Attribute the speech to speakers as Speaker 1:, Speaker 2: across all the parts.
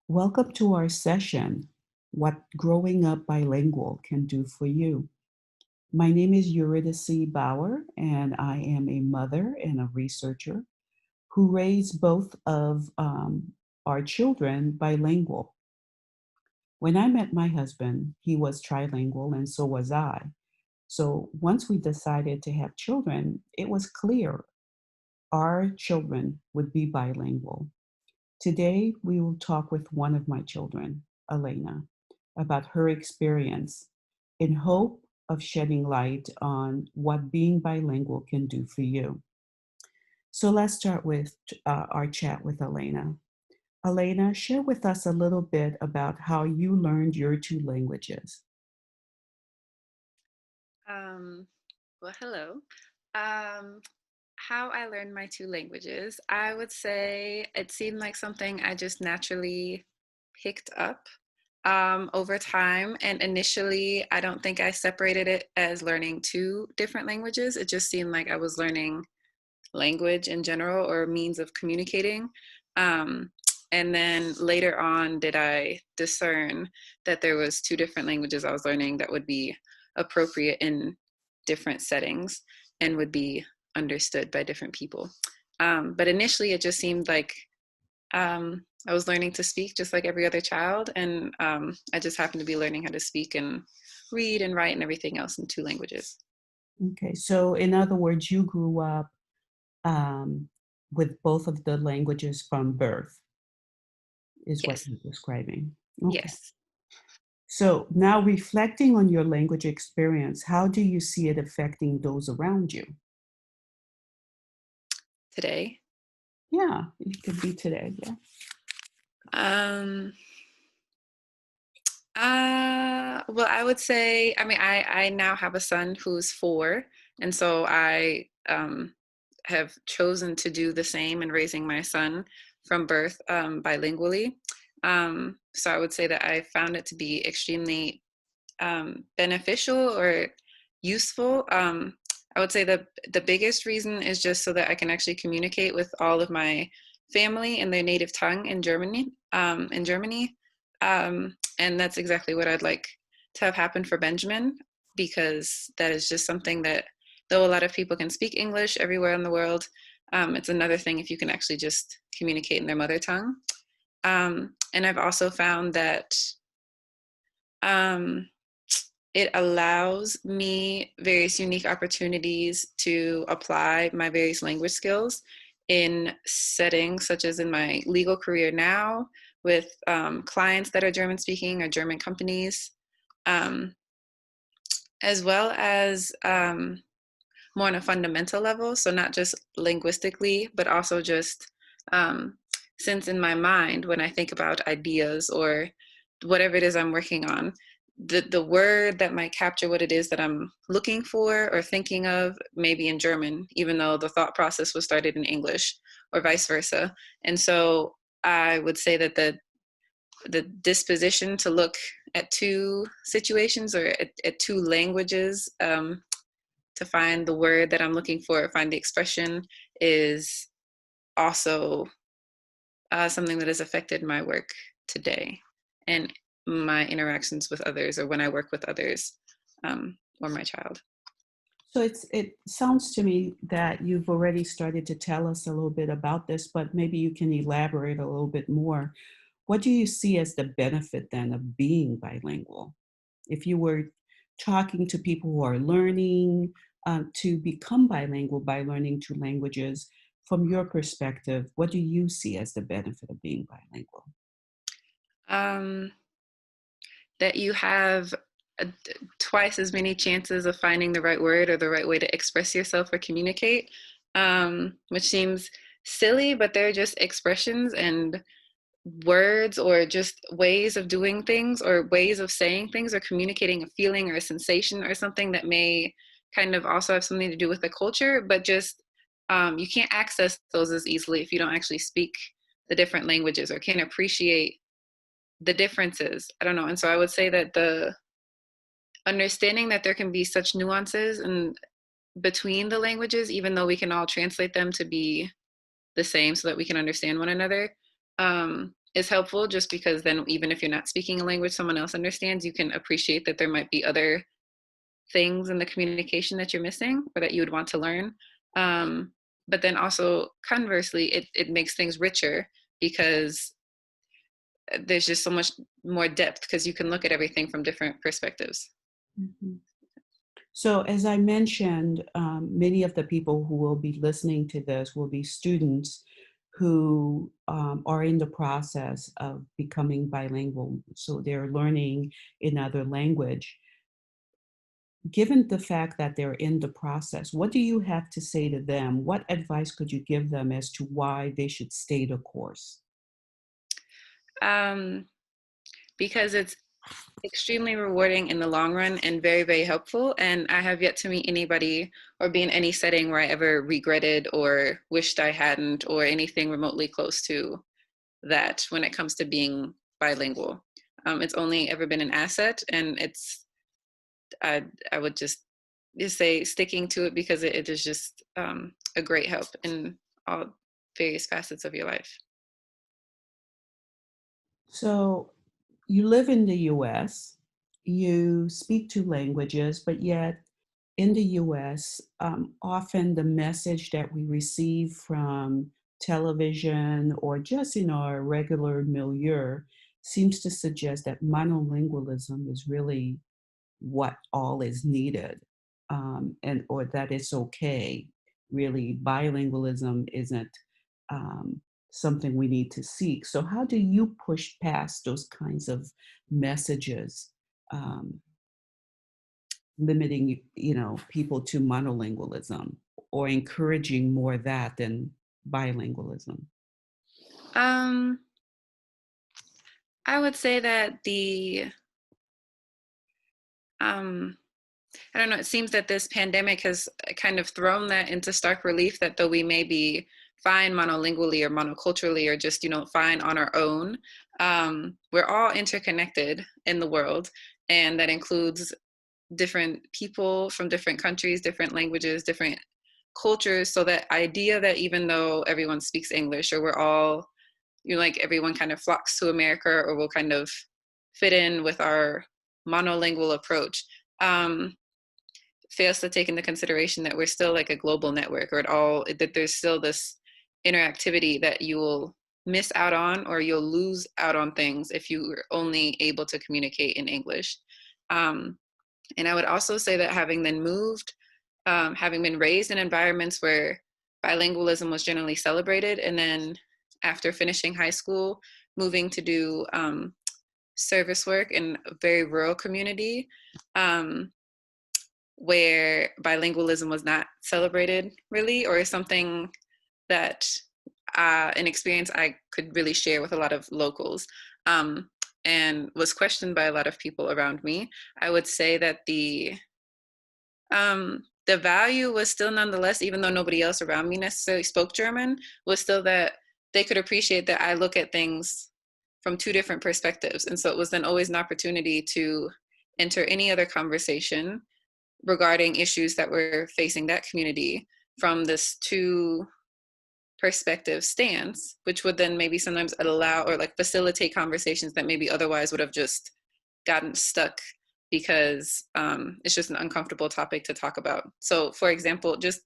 Speaker 1: Welcome to our session, What Growing Up Bilingual Can Do for You. My name is Eurydice Bauer, and I am a mother and a researcher who raised both of our children bilingual. When I met my husband, he was trilingual, and so was I. So once we decided to have children, it was clear our children would be bilingual. Today, we will talk with one of my children, Elena, about her experience in hope of shedding light on what being bilingual can do for you. So let's start with our chat with Elena. Elena, share with us a little bit about how you learned your two languages.
Speaker 2: Um, Hello. Um, how I learned my two languages, I would say it seemed like something I just naturally picked up over time. And initially, I don't think I separated it as learning two different languages. It just seemed like I was learning language in general or means of communicating. Um, and then later on, did I discern that there was two different languages I was learning that would be appropriate in different settings and would be understood by different people. But initially, it just seemed like I was learning to speak just like every other child, and I just happened to be learning how to speak and read and write and everything else in two languages.
Speaker 1: Okay, so in other words, you grew up um, with both of the languages from birth, is what
Speaker 2: Yes,
Speaker 1: you're describing. Okay.
Speaker 2: yes.
Speaker 1: So now reflecting on your language experience, how do you see it affecting those around you?
Speaker 2: Today.
Speaker 1: Yeah, it could be today. Yeah.
Speaker 2: Um, well, I would say, I now have a son who's 4, and so I have chosen to do the same in raising my son from birth bilingually. So I would say that I found it to be extremely beneficial or useful. I would say the biggest reason is just so that I can actually communicate with all of my family in their native tongue in Germany. And that's exactly what I'd like to have happen for Benjamin, because that is just something that, though a lot of people can speak English everywhere in the world, it's another thing if you can actually just communicate in their mother tongue. And I've also found that um, it allows me various unique opportunities to apply my various language skills in settings such as in my legal career now with clients that are German speaking or German companies, um, as well as more on a fundamental level. So, not just linguistically, but also just um, since in my mind, when I think about ideas or whatever it is I'm working on, the word that might capture what it is that I'm looking for or thinking of, maybe in German, even though the thought process was started in English, or vice versa. And so I would say that the disposition to look at two situations or at two languages to find the word that I'm looking for, find the expression, is also something that has affected my work today and my interactions with others or when I work with others, or my child.
Speaker 1: So it sounds to me that you've already started to tell us a little bit about this, but maybe you can elaborate a little bit more. What do you see as the benefit then of being bilingual? If you were talking to people who are learning to become bilingual by learning two languages, from your perspective, what do you see as the benefit of being bilingual?
Speaker 2: Um, that you have twice as many chances of finding the right word or the right way to express yourself or communicate, which seems silly, but they're just expressions and words or just ways of doing things or ways of saying things or communicating a feeling or a sensation or something that may kind of also have something to do with the culture, but just you can't access those as easily if you don't actually speak the different languages or can appreciate the differences. I don't know. And so I would say that the understanding that there can be such nuances and between the languages, even though we can all translate them to be the same so that we can understand one another, is helpful, just because then even if you're not speaking a language someone else understands, you can appreciate that there might be other things in the communication that you're missing or that you would want to learn. Um, but then also conversely, it makes things richer because there's just so much more depth because you can look at everything from different perspectives.
Speaker 1: Mhm. So, as I mentioned, many of the people who will be listening to this will be students who are in the process of becoming bilingual. So, they're learning another language. Given the fact that they're in the process, what do you have to say to them? What advice could you give them as to why they should stay the course?
Speaker 2: Um, because it's extremely rewarding in the long run and very, very helpful. And I have yet to meet anybody or be in any setting where I ever regretted or wished I hadn't, or anything remotely close to that when it comes to being bilingual. It's only ever been an asset, and I would just say sticking to it because it is just a great help in all various facets of your life.
Speaker 1: So, you live in the US, you speak two languages, but yet in the US, often the message that we receive from television or just in our regular milieu seems to suggest that monolingualism is really what all is needed, and or that it's okay. Really, bilingualism isn't um, something we need to seek. So, how do you push past those kinds of messages, um, limiting people to monolingualism or encouraging more that than bilingualism?
Speaker 2: Um, I would say that um, I don't know, it seems that this pandemic has kind of thrown that into stark relief, that though we may be fine monolingually or monoculturally or just, fine on our own, we're all interconnected in the world. And that includes different people from different countries, different languages, different cultures. So that idea that even though everyone speaks English, or we're all, like everyone kind of flocks to America, or will kind of fit in with our monolingual approach, fails to take into consideration that we're still like a global network, or that there's still this interactivity that you will miss out on, or you'll lose out on things if you are only able to communicate in English. Um, and I would also say that having been raised in environments where bilingualism was generally celebrated, and then after finishing high school, moving to do service work in a very rural community, um, where bilingualism was not celebrated really, or something that an experience I could really share with a lot of locals, um, and was questioned by a lot of people around me. I would say that the value was still nonetheless, even though nobody else around me necessarily spoke German, was still that they could appreciate that I look at things from two different perspectives. And so it was then always an opportunity to enter any other conversation regarding issues that were facing that community from this two perspective stance, which would then maybe sometimes allow or like facilitate conversations that maybe otherwise would have just gotten stuck because it's just an uncomfortable topic to talk about. So, for example, just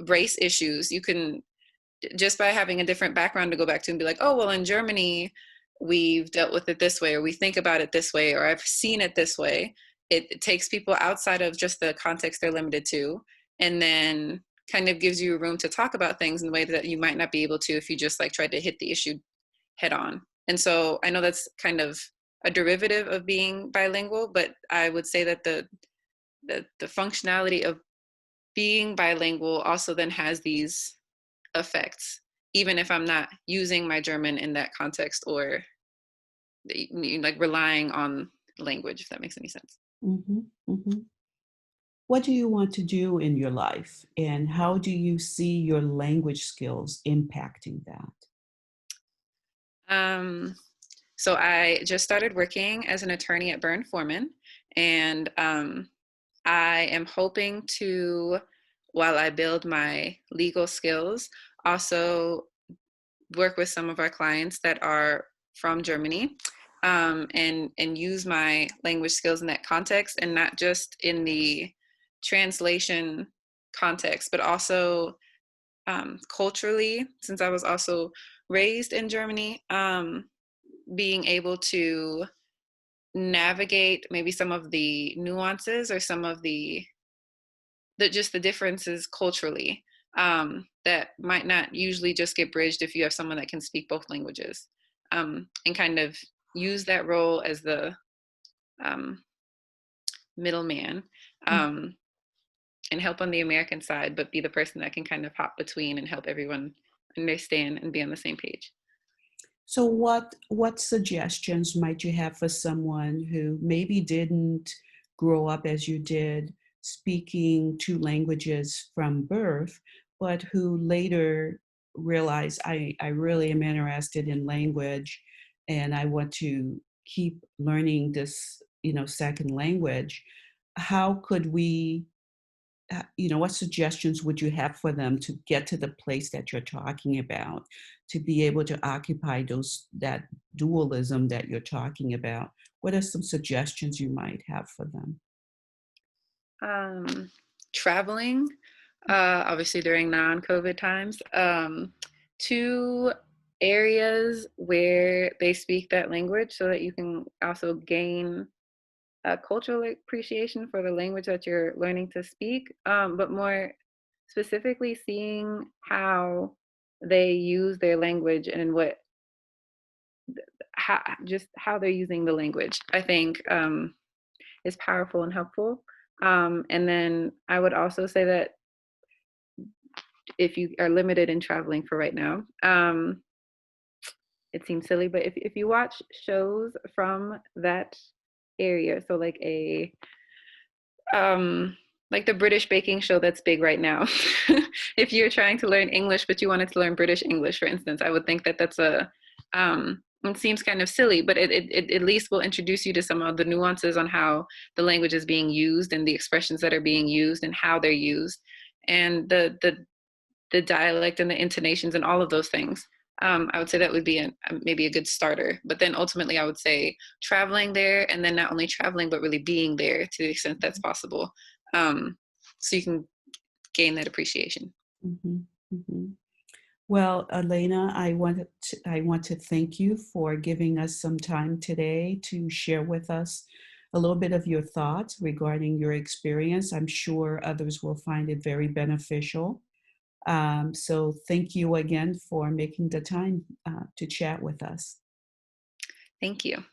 Speaker 2: race issues, you can, just by having a different background to go back to and be like, oh, well, in Germany, we've dealt with it this way, or we think about it this way, or I've seen it this way. It takes people outside of just the context they're limited to, and then kind of gives you room to talk about things in a way that you might not be able to if you just like tried to hit the issue head on. And so I know that's kind of a derivative of being bilingual, but I would say that the functionality of being bilingual also then has these effects, even if I'm not using my German in that context, or like relying on language, if that makes any sense.
Speaker 1: Hmm. Hmm. What do you want to do in your life, and how do you see your language skills impacting that?
Speaker 2: Um, so I just started working as an attorney at Byrne Foreman, and I am hoping to, while I build my legal skills, also work with some of our clients that are from Germany, and use my language skills in that context, and not just in the translation context, but also culturally, since I was also raised in Germany, being able to navigate maybe some of the nuances or some of just the differences culturally, that might not usually just get bridged if you have someone that can speak both languages, and kind of use that role as the um, middleman, um, and help on the American side, but be the person that can kind of hop between and help everyone understand and be on the same page.
Speaker 1: So what suggestions might you have for someone who maybe didn't grow up as you did, speaking two languages from birth, but who later realized I really am interested in language and I want to keep learning this, second language. How could we what suggestions would you have for them to get to the place that you're talking about, to be able to occupy that dualism that you're talking about? What are some suggestions you might have for them?
Speaker 2: Um, Traveling, obviously during non-COVID times, to areas where they speak that language, so that you can also gain a cultural appreciation for the language that you're learning to speak, but more specifically seeing how they use their language and how they're using the language, I think, is powerful and helpful. And then I would also say that if you are limited in traveling for right now, it seems silly, but if you watch shows from that area, so um, like the British baking show that's big right now. If you're trying to learn English, but you wanted to learn British English, for instance, I would think that that's it seems kind of silly, but it at least will introduce you to some of the nuances on how the language is being used and the expressions that are being used and how they're used, and the dialect and the intonations and all of those things. I would say that would be maybe a good starter. But then ultimately, I would say traveling there, and then not only traveling, but really being there to the extent that's possible, so you can gain that appreciation.
Speaker 1: Mhm, mhm. Well, Elena, I want to thank you for giving us some time today to share with us a little bit of your thoughts regarding your experience. I'm sure others will find it very beneficial. So thank you again for making the time to chat with us.
Speaker 2: Thank you.